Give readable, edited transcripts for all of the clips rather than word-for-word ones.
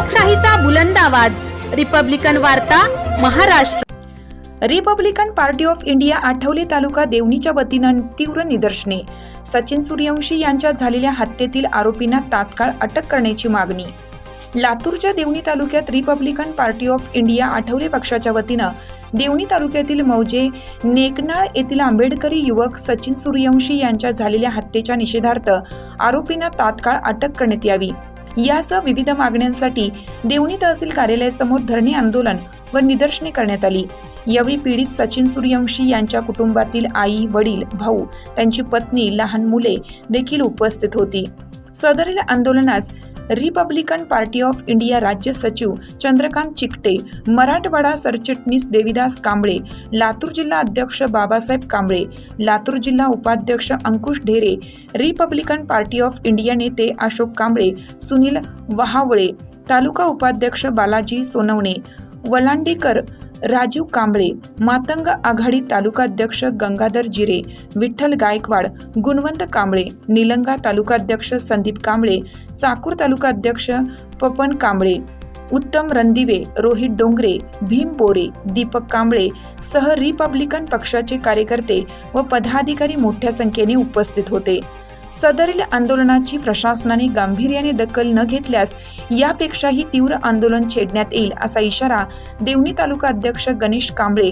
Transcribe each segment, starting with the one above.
लोकशाहीचा बुलंद आवाज, रिपब्लिकन वार्ता, महाराष्ट्र। Republican party of India Athawale taluka देवणीच्या वतीनं तीव्र निदर्शने। सचिन सूर्यवंशी यांच्या झालेल्या हत्येतील आरोपींना तात्काळ अटक करण्याची मागणी। लातूरच्या देवणी तालुक्यात Republican party of India Athawale पक्षाच्या वतीनं देवणी तालुक्यातील मौजे नेकनाळ येथील आंबेडकरी युवक सचिन सूर्यवंशी यांच्या झालेल्या हत्येच्या निषेधार्थ आरोपींना तात्काळ अटक करण्यात यावी यासह विविध मागण्यांसाठी देवणी तहसील कार्यालयासमोर धरणे आंदोलन व निदर्शने करण्यात आली। यावेळी पीडित सचिन सूर्यवंशी यांच्या कुटुंबातील आई, वडील, भाऊ, त्यांची पत्नी, लहान मुले देखील उपस्थित होती। सदरील आंदोलनास रिपब्लिकन पार्टी ऑफ इंडिया राज्य सचिव चंद्रकांत चिकटे, मराठवाडा सरचिटणीस देविदास कांबळे, लातूर जिल्हा अध्यक्ष बाबासाहेब कांबळे, लातूर जिल्हा उपाध्यक्ष Ankush Dhere, republican party of India नेते अशोक कांबळे, सुनील वहावळे, तालुका उपाध्यक्ष बालाजी सोनवणे, वलांडीकर राजीव कांबळे, मातंग आघाडी तालुकाध्यक्ष गंगाधर जिरे, विठ्ठल गायकवाड, गुणवंत कांबळे, निलंगा तालुकाध्यक्ष संदीप कांबळे, चाकूर तालुकाध्यक्ष पपन कांबळे, उत्तम रणदिवे, रोहित डोंगरे, भीम बोरे, दीपक कांबळे सह रिपब्लिकन पक्षाचे कार्यकर्ते व पदाधिकारी मोठ्या संख्येने उपस्थित होते। सदरील आंदोलनाची प्रशासनाने गांभीर्याने दखल न घेतल्यास यापेक्षाही तीव्र आंदोलन छेडण्यात येईल असा इशारा देवणी तालुका अध्यक्ष गणेश कांबळे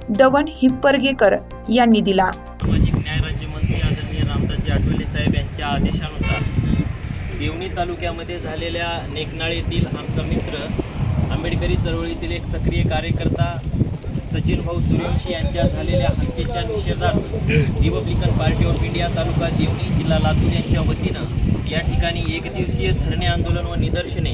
दवन हिप्परगेकर यांनी दिला। सामाजिक न्याय राज्यमंत्री आदरणीय रामदासजी आठवले साहेब यांच्या आदेशानुसार देवणी तालुक्यामध्ये झालेल्या नेकनाळ येथील आमचा मित्र आंबेडकरी चळवळीतील एक सक्रिय कार्यकर्ता सचिन भाऊ सूर्यवंशी यांच्या झालेल्या हत्येच्या निषेधार्थ रिपब्लिकन पार्टी ऑफ इंडिया तालुका देवणी जिल्हा लातूर यांच्या वतीनं या ठिकाणी एकदिवसीय धरणे आंदोलन व निदर्शने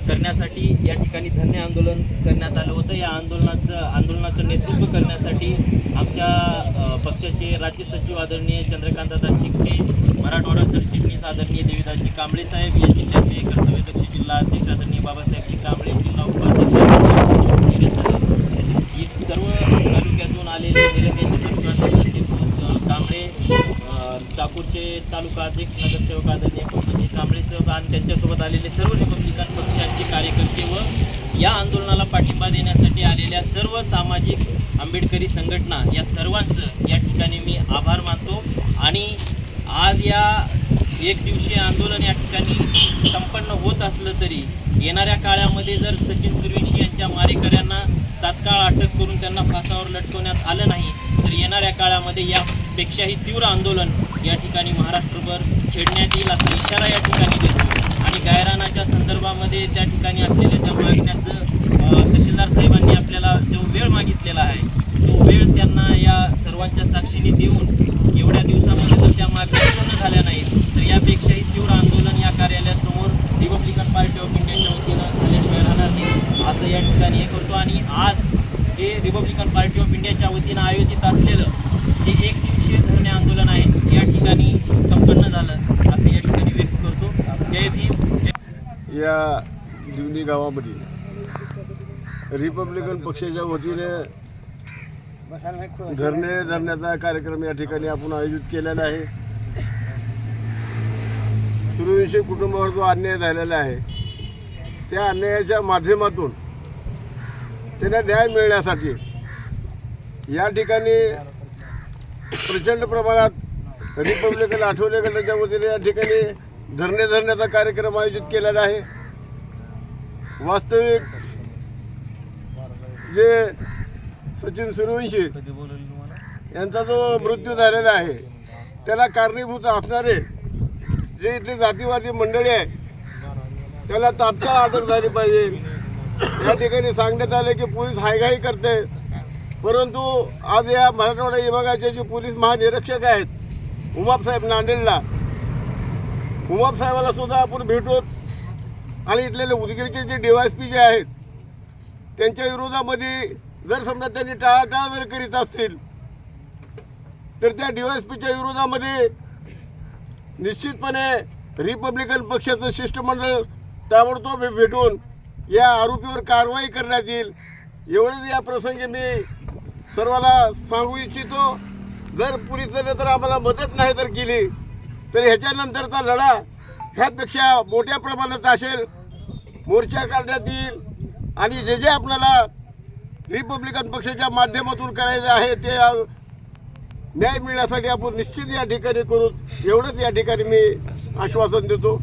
करण्यासाठी या ठिकाणी धरणे आंदोलन करण्यात आलं होतं। या आंदोलनाचं नेतृत्व करण्यासाठी आमच्या पक्षाचे राज्य सचिव आदरणीय चंद्रकांतदादा चिकटे, मराठवाडा सरचिटणीस आदरणीय देविदासजी कांबळे साहेब, या जिल्ह्याचे कर्तव्यदक्ष जिल्हा अध्यक्ष आदरणीय बाबासाहेबजी कांबळे, जिल्हा उपाध्यक्ष सर्व तालुक्यातून आलेले निलंग्याचे तालुका कांबळे, चाकूरचे तालुका अध्यक्ष नगरसेवक आदरणीय पंकजी कांबळे साहेब आणि त्यांच्यासोबत आलेले सर्व रिपब्लिकन पक्षाचे कार्यकर्ते व या आंदोलनाला पाठिंबा देण्यासाठी आलेल्या सर्व सामाजिक आंबेडकरी संघटना या सर्वांचं या ठिकाणी मी आभार मानतो। आणि आज या एक दिवसीय आंदोलन या ठिकाणी संपन्न होत असलं तरी येणाऱ्या काळामध्ये जर सचिन सूर्यवंशी यांच्या मारेकऱ्यांना तात्काळ अटक करून त्यांना फासावर लटकवण्यात आलं नाही तर येणाऱ्या काळामध्ये यापेक्षाही तीव्र आंदोलन या ठिकाणी महाराष्ट्रभर छेडण्यात येईल असा इशारा या ठिकाणी देतो। आणि गायरानाच्या संदर्भामध्ये त्या ठिकाणी असलेल्या त्या मागण्याचं तहसीलदार साहेबांनी आपल्याला जो वेळ मागितलेला आहे तो वेळ त्यांना या सर्वांच्या साक्षीने देऊन एवढ्या दिवसामध्ये जर त्या मागण्या पूर्ण झाल्या नाहीत तर यापेक्षाही तीव्र आंदोलन या कार्यालयासमोर रिपब्लिकन पार्टी ऑफ इंडियाच्या वतीनं झाल्याशिवाय राहणार नाही असं या ठिकाणी हे करतो। आणि आज हे रिपब्लिकन पार्टी ऑफ इंडियाच्या वतीनं आयोजित असलेलं जे एक दिवसीय धरणे आंदोलन आहे या ठिकाणी संपन्न झालं असं या ठिकाणी व्यक्त करतो। जय भीम। या देवणी गावामध्ये रिपब्लिकन पक्षाच्या वतीने धरणे धरण्याचा कार्यक्रम या ठिकाणी आपण आयोजित केलेला आहे। सूर्यवंशी कुटुंबावर जो अन्याय झालेला आहे त्या अन्यायाच्या माध्यमातून त्यांना न्याय मिळण्यासाठी या ठिकाणी प्रचंड प्रमाणात रिपब्लिकन आठवले गटाच्या वतीने या ठिकाणी धरणे धरण्याचा कार्यक्रम आयोजित केलेला आहे। वास्तविक जे सचिन सूर्यवंशी यांचा जो मृत्यू झालेला आहे त्याला कारणीभूत असणारे जे इथली जातीवादी मंडळी आहे त्याला तात्काळ अटक झाली पाहिजे। या ठिकाणी सांगण्यात आले की पोलीस हायघाई करते, परंतु आज या मराठवाडा विभागाचे जे पोलीस महानिरीक्षक आहेत उमापसाहेब नांदेडला, उमापसाहेबाला सुद्धा आपण भेटून आणि इथलेले उदगीरचे जे DYSP जे आहेत त्यांच्या विरोधामध्ये जर समजा त्यांनी टाळाटाळ जर करीत असतील तर त्या DYSPच्या विरोधामध्ये निश्चितपणे रिपब्लिकन पक्षाचं शिष्टमंडळ ताबडतोब भेटून या आरोपीवर कारवाई करण्यात येईल एवढंच या प्रसंगी मी सर्वांना सांगू इच्छितो। जर पोलिसांनी तर आम्हाला मदत नाही तर केली तर ह्याच्यानंतरचा लढा ह्यापेक्षा मोठ्या प्रमाणात असेल मोर्चा काढण्यात येईल आणि जे जे आपल्याला रिपब्लिकन पक्षाच्या माध्यमातून करायचं आहे ते न्याय मिळण्यासाठी आपण निश्चित या ठिकाणी करू, एवढंच या ठिकाणी मी आश्वासन देतो.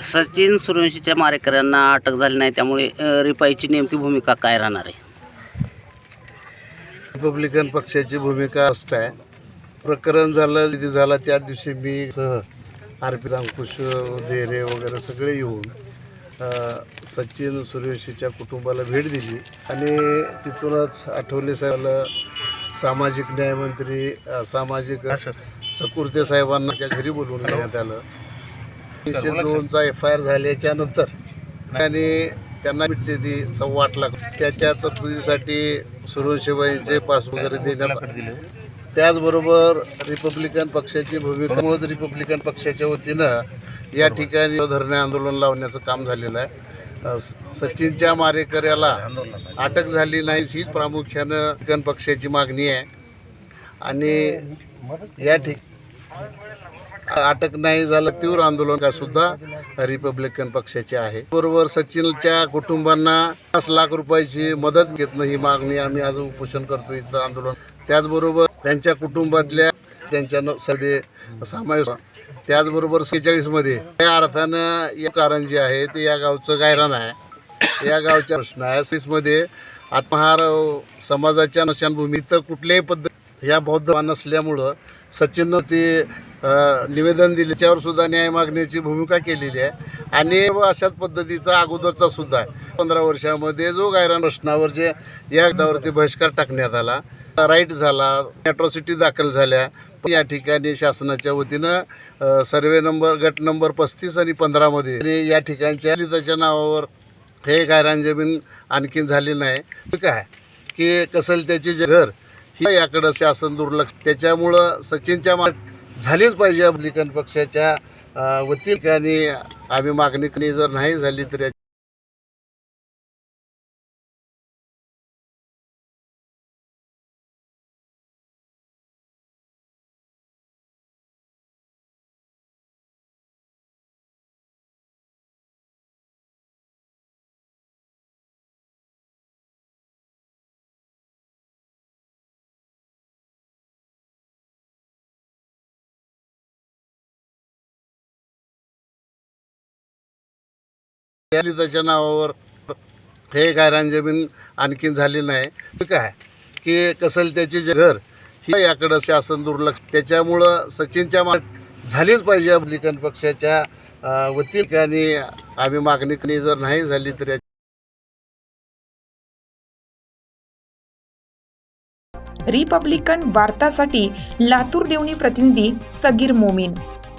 सचिन सूर्यवंशीच्या मारेकऱ्यांना अटक झाली नाही, त्यामुळे रिपाईची नेमकी भूमिका काय राहणार आहे? रिपब्लिकन पक्षाची भूमिका स्पष्ट आहे. प्रकरण झालं त्या दिवशी मी आरपी अंकुश देरे वगैरे सगळे येऊन सचिन सूर्यवंशीच्या कुटुंबाला भेट दिली आणि तिथूनच आठवले साहेबाला सामाजिक न्यायमंत्री सामाजिक चकुर्ते साहेबांना घरी बोलवून घेण्यात आलं. 302चा FIR झाल्याच्या नंतर आणि त्यांना भेटते ती 8.25 लाख त्याच्या तरतुदीसाठी सूर्यवंशीबाईंचे पास वगैरे देण्यात दिले. त्याचबरोबर रिपब्लिकन पक्षाची भूमिकामुळेच रिपब्लिकन पक्षाच्या वतीनं या ठिकाणी धरणे आंदोलन लावण्याचं काम झालेलं आहे. सचिनच्या मारेकऱ्याला अटक झाली नाही हीच प्रामुख्यानं रिपब्लिकन पक्षाची मागणी आहे आणि या अटक नाही झालं तीव्र आंदोलन का सुद्धा रिपब्लिकन पक्षाचे आहे. बरोबर सचिनच्या कुटुंबांना 50 लाख रुपयाची मदत घेतलं ही मागणी आम्ही आज उपोषण करतो इथं आंदोलन. त्याचबरोबर त्यांच्या कुटुंबातल्या त्यांच्या सध्या समावेश. त्याचबरोबर 46 मध्ये या अर्थानं हे कारण जे आहे ते या गावचं गायरान आहे, या गावचा प्रश्न आहे. 36 मध्ये आत्महार समाजाच्या नशानभूमीत कुठल्याही पद्धत या बौद्ध नसल्यामुळं सचिननं ते निवेदन दिले, त्यावर सुद्धा न्याय मागण्याची भूमिका केलेली आहे आणि अशाच पद्धतीचा अगोदरचा सुद्धा आहे. 15 वर्षामध्ये जो गायरान प्रश्नावर जे या गटावरती बहिष्कार टाकण्यात आला, राईट झाला, ॲट्रॉसिटी दाखल झाल्या. या ठिकाणी शासनाच्या वतीनं सर्वे नंबर गट नंबर 35 आणि 15 मध्ये या ठिकाणच्या दलिताच्या नावावर हे गायरान जमीन आणखीन झाली नाही. काय की कसल त्याचे जे घर ही याकडं शासन दुर्लक्ष, त्याच्यामुळं सचिनच्या झालीच पाहिजे रिपब्लिकन पक्षाच्या वतीने आणि आम्ही मागणी जर नाही झाली तर दलिताच्या नावावर हे गायरान जमीन आणखीन झाली नाही. काय की कसल त्याचे जे घर ही याकडं शासन दुर्लक्ष, त्याच्यामुळं सचिनच्या झालीच पाहिजे रिपब्लिकन पक्षाच्या वतीने आणि आम्ही मागणी जर नाही झाली तर रिपब्लिकन वार्तासाठी लातूर देवणी प्रतिनिधी सगीर मोमीन.